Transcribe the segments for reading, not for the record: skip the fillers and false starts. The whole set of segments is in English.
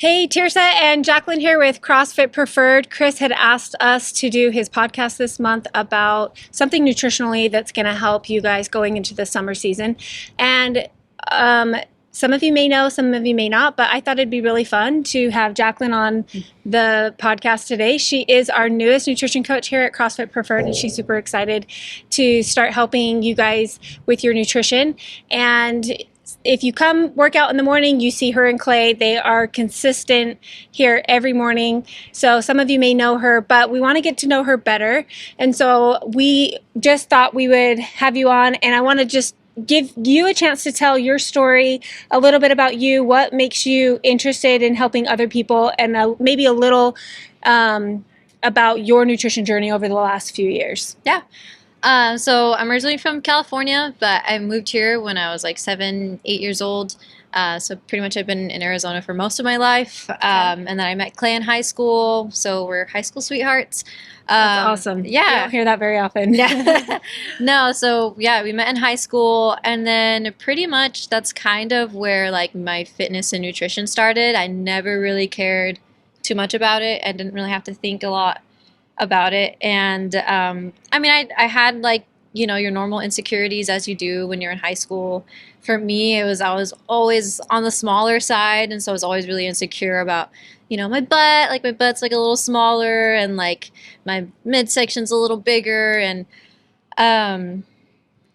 Hey, Tirsa and Jacqueline here with CrossFit Preferred. Chris had asked us to do his podcast this month about something nutritionally that's going to help you guys going into the summer season. And some of you may know, some of you may not, but I thought it'd be really fun to have Jacqueline on the podcast today. She is our newest nutrition coach here at CrossFit Preferred, and she's super excited to start helping you guys with your nutrition. And if you come work out in the morning, you see her and Clay. They are consistent here every morning. So some of you may know her, but we want to get to know her better. And so we just thought we would have you on, and I want to just give you a chance to tell your story, a little bit about you, what makes you interested in helping other people, and maybe a little about your nutrition journey over the last few years. Yeah. So I'm originally from California, but I moved here when I was like 7, 8 years old. So pretty much I've been in Arizona for most of my life. And then I met Clay in high school. So we're high school sweethearts. That's awesome. Yeah. I don't hear that very often. No, so yeah, we met in high school, and then pretty much that's kind of where like my fitness and nutrition started. I never really cared too much about it. I didn't really have to think a lot about it. And I mean, I had like, you know, your normal insecurities as you do when you're in high school. For me, I was always on the smaller side, and so I was always really insecure about, you know, my butt. Like my butt's like a little smaller, and like my midsection's a little bigger, and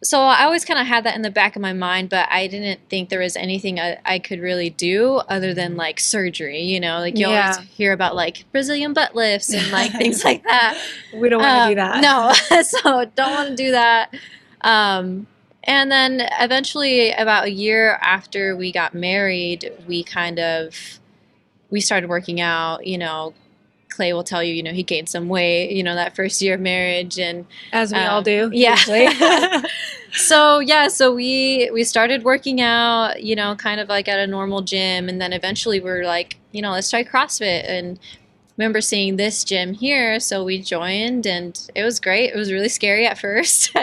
so I always kind of had that in the back of my mind, but I didn't think there was anything I could really do other than like surgery, you know, like you always hear about like Brazilian butt lifts and like things like that. We don't want to do that. No, so don't want to do that. And then eventually about a year after we got married, we started working out, you know. Clay will tell you, you know, he gained some weight, you know, that first year of marriage, and as we all do. Yeah. So we started working out, you know, kind of like at a normal gym, and then eventually we were like, you know, let's try CrossFit. And remember seeing this gym here, so we joined, and it was great. It was really scary at first,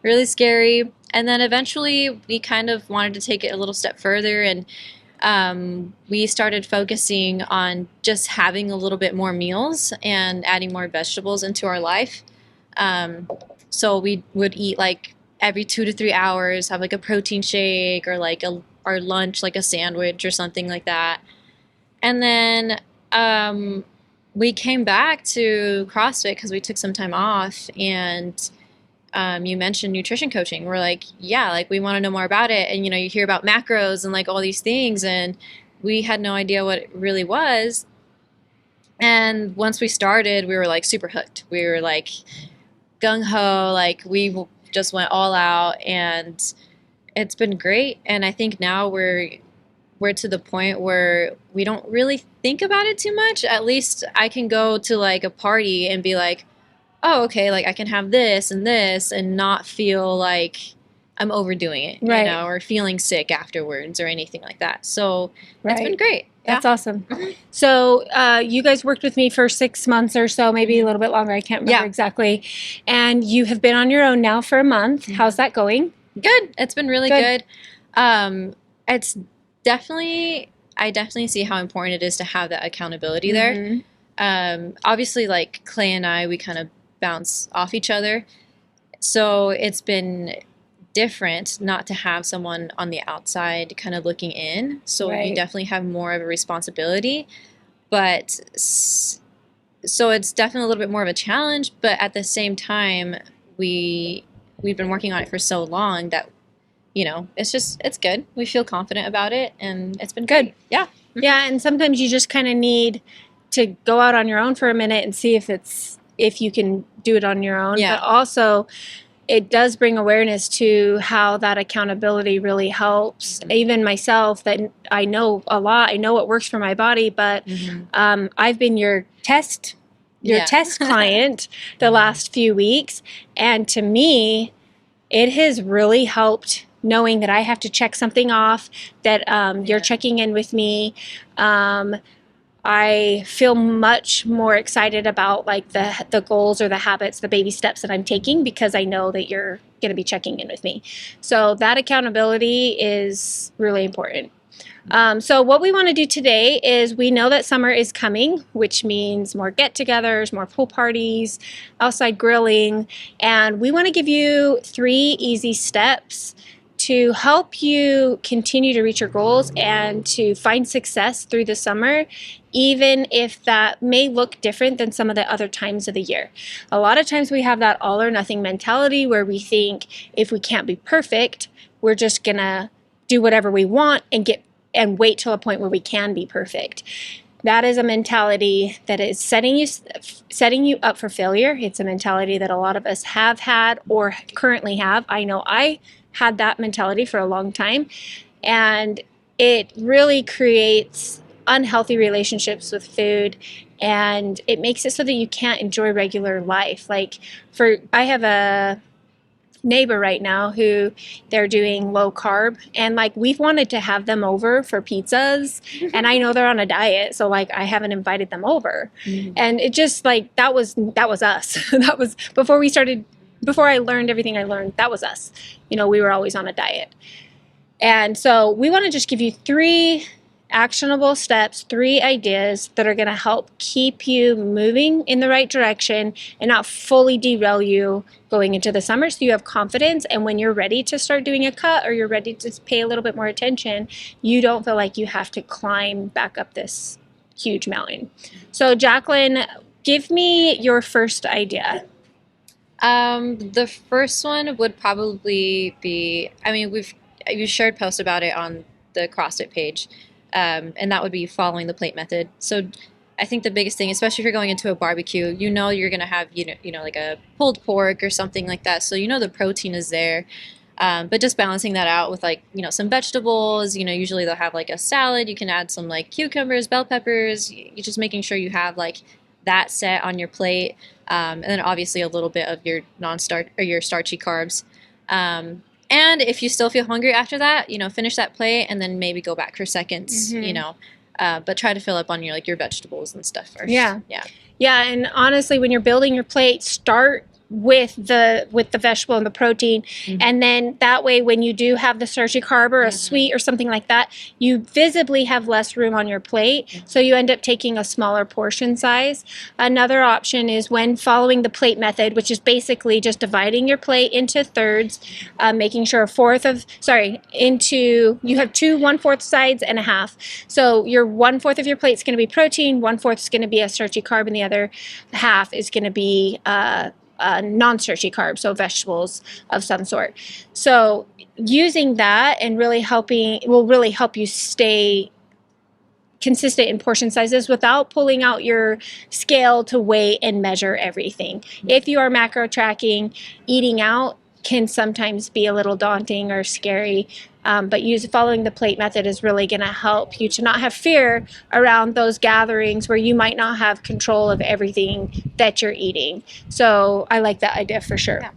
really scary, and then eventually we kind of wanted to take it a little step further, and we started focusing on just having a little bit more meals and adding more vegetables into our life. So we would eat like every 2 to 3 hours, have like a protein shake or like our lunch, like a sandwich or something like that. And then we came back to CrossFit because we took some time off, and you mentioned nutrition coaching. We're like, yeah, like we want to know more about it. And, you know, you hear about macros and like all these things, and we had no idea what it really was. And once we started, we were like super hooked. We were like gung-ho, like we just went all out, and it's been great. And I think now we're to the point where we don't really think about it too much. At least I can go to like a party and be like, oh, okay, like I can have this and not feel like I'm overdoing it, right, you know, or feeling sick afterwards or anything like that. So It's been great. That's awesome. Mm-hmm. So you guys worked with me for 6 months or so, maybe a little bit longer. I can't remember exactly. And you have been on your own now for a month. Mm-hmm. How's that going? Good. It's been really good. It's definitely, I definitely see how important it is to have that accountability there. Obviously, like Clay and I, we kind of bounce off each other. So it's been different not to have someone on the outside kind of looking in. So you definitely have more of a responsibility. But so it's definitely a little bit more of a challenge. But at the same time, we've been working on it for so long that, you know, it's good. We feel confident about it, and it's been good. Yeah. Yeah, and sometimes you just kind of need to go out on your own for a minute and see if you can do it on your own. Yeah. But also, it does bring awareness to how that accountability really helps. Mm-hmm. Even myself, that I know a lot. I know what works for my body, but I've been your test client the last few weeks, and to me, it has really helped knowing that I have to check something off, that you're checking in with me. I feel much more excited about like the goals or the habits, the baby steps that I'm taking, because I know that you're going to be checking in with me. So that accountability is really important. So what we want to do today is we know that summer is coming, which means more get-togethers, more pool parties, outside grilling, and we want to give you 3 easy steps to help you continue to reach your goals and to find success through the summer, even if that may look different than some of the other times of the year. A lot of times we have that all or nothing mentality where we think if we can't be perfect, we're just gonna do whatever we want and wait till a point where we can be perfect. That is a mentality that is setting you up for failure. It's a mentality that a lot of us have had or currently have. I know I had that mentality for a long time, and it really creates unhealthy relationships with food, and it makes it so that you can't enjoy regular life. Like I have a neighbor right now who they're doing low carb, and like we've wanted to have them over for pizzas, and I know they're on a diet, so like I haven't invited them over. And it just like that was us. That was before I learned everything I learned. That was us. We were always on a diet. And so we want to just give you 3 actionable steps, 3 ideas that are going to help keep you moving in the right direction and not fully derail you going into the summer, so you have confidence, and when you're ready to start doing a cut or you're ready to pay a little bit more attention, you don't feel like you have to climb back up this huge mountain. So Jacqueline, give me your first idea. The first one would probably be, I mean, you shared posts about it on the CrossFit page, and that would be following the plate method. So I think the biggest thing, especially if you're going into a barbecue, you're gonna have like a pulled pork or something like that. So the protein is there, but just balancing that out with like some vegetables. Usually they'll have like a salad. You can add some like cucumbers, bell peppers. You're just making sure you have like that set on your plate, and then obviously a little bit of your non-starch or your starchy carbs. And if you still feel hungry after that, finish that plate and then maybe go back for seconds. But try to fill up on your vegetables and stuff first. Yeah. And honestly, when you're building your plate, start with the vegetable and the protein, and then that way when you do have the starchy carb or a sweet or something like that, you visibly have less room on your plate, so you end up taking a smaller portion size. Another option is when following the plate method, which is basically just dividing your plate into thirds, making sure you have 2 1/4 sides and a half. So your 1/4 of your plate is going to be protein, 1/4 is going to be a starchy carb, and the other half is going to be non-starchy carbs, so vegetables of some sort. So using that and will really help you stay consistent in portion sizes without pulling out your scale to weigh and measure everything. If you are macro tracking, eating out can sometimes be a little daunting or scary. But following the plate method is really going to help you to not have fear around those gatherings where you might not have control of everything that you're eating. So I like that idea for sure. Yeah.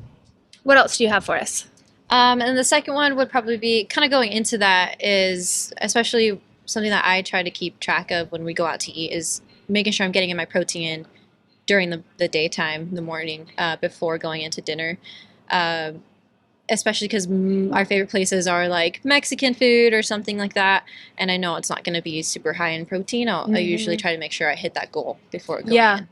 What else do you have for us? And the second one would probably be kind of going into that is, especially something that I try to keep track of when we go out to eat, is making sure I'm getting in my protein in during the daytime, the morning, before going into dinner. Especially because our favorite places are like Mexican food or something like that, and I know it's not going to be super high in protein. I usually try to make sure I hit that goal before going in.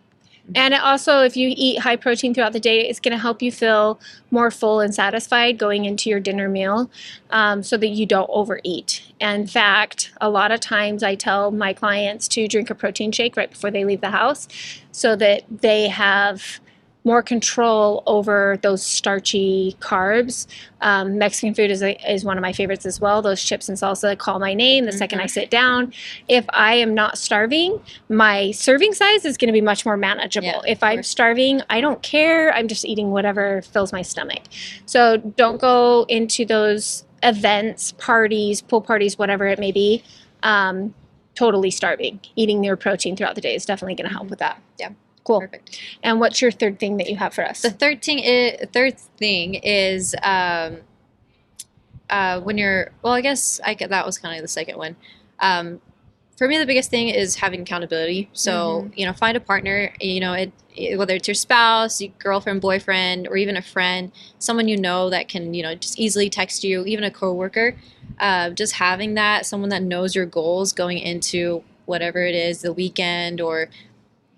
And also, if you eat high protein throughout the day, it's going to help you feel more full and satisfied going into your dinner meal, so that you don't overeat. In fact, a lot of times I tell my clients to drink a protein shake right before they leave the house, so that they have more control over those starchy carbs. Mexican food is one of my favorites as well. Those chips and salsa call my name the second I sit down. If I am not starving, my serving size is going to be much more manageable. If I'm starving, I don't care. I'm just eating whatever fills my stomach. So don't go into those events, parties, pool parties, whatever it may be, totally starving. Eating your protein throughout the day is definitely going to help with that. Yeah. Cool. Perfect. And what's your third thing that you have for us? The third thing is when you're, well, I guess that was kind of the second one. For me, the biggest thing is having accountability. So, find a partner, whether it's your spouse, your girlfriend, boyfriend, or even a friend, someone that can, just easily text you, even a coworker. just having that, someone that knows your goals going into whatever it is, the weekend or,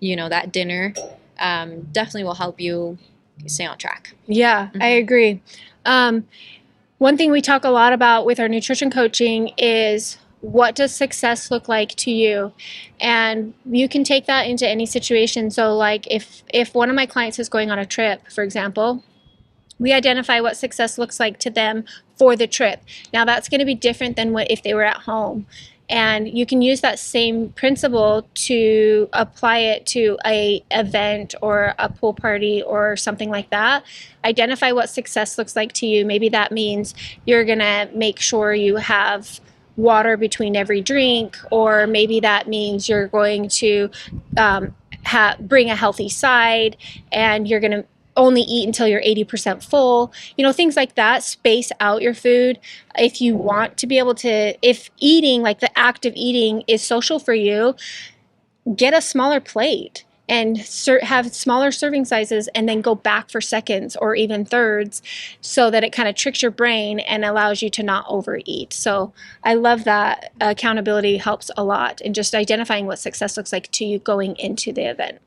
that dinner, definitely will help you stay on track. Yeah, I agree. One thing we talk a lot about with our nutrition coaching is, what does success look like to you? And you can take that into any situation. So like if one of my clients is going on a trip, for example, we identify what success looks like to them for the trip. Now that's going to be different than what if they were at home. And you can use that same principle to apply it to a event or a pool party or something like that. Identify what success looks like to you. Maybe that means you're going to make sure you have water between every drink, or maybe that means you're going to bring a healthy side, and you're going to only eat until you're 80% full. Things like that. Space out your food. If you want to be able to, if eating, like the act of eating, is social for you, get a smaller plate and have smaller serving sizes, and then go back for seconds or even thirds, so that it kind of tricks your brain and allows you to not overeat. So I love that. Accountability helps a lot in just identifying what success looks like to you going into the event.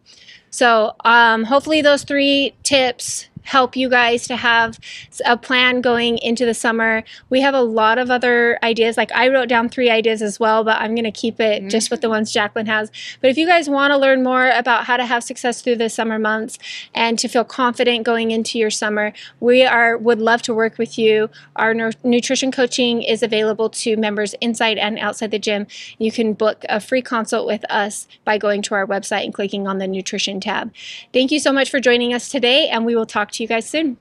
So hopefully those 3 tips help you guys to have a plan going into the summer. We have a lot of other ideas. Like, I wrote down 3 ideas as well, but I'm going to keep it just with the ones Jacqueline has. But if you guys want to learn more about how to have success through the summer months and to feel confident going into your summer, would love to work with you. Our nutrition coaching is available to members inside and outside the gym. You can book a free consult with us by going to our website and clicking on the nutrition tab. Thank you so much for joining us today, and we will talk to you guys soon.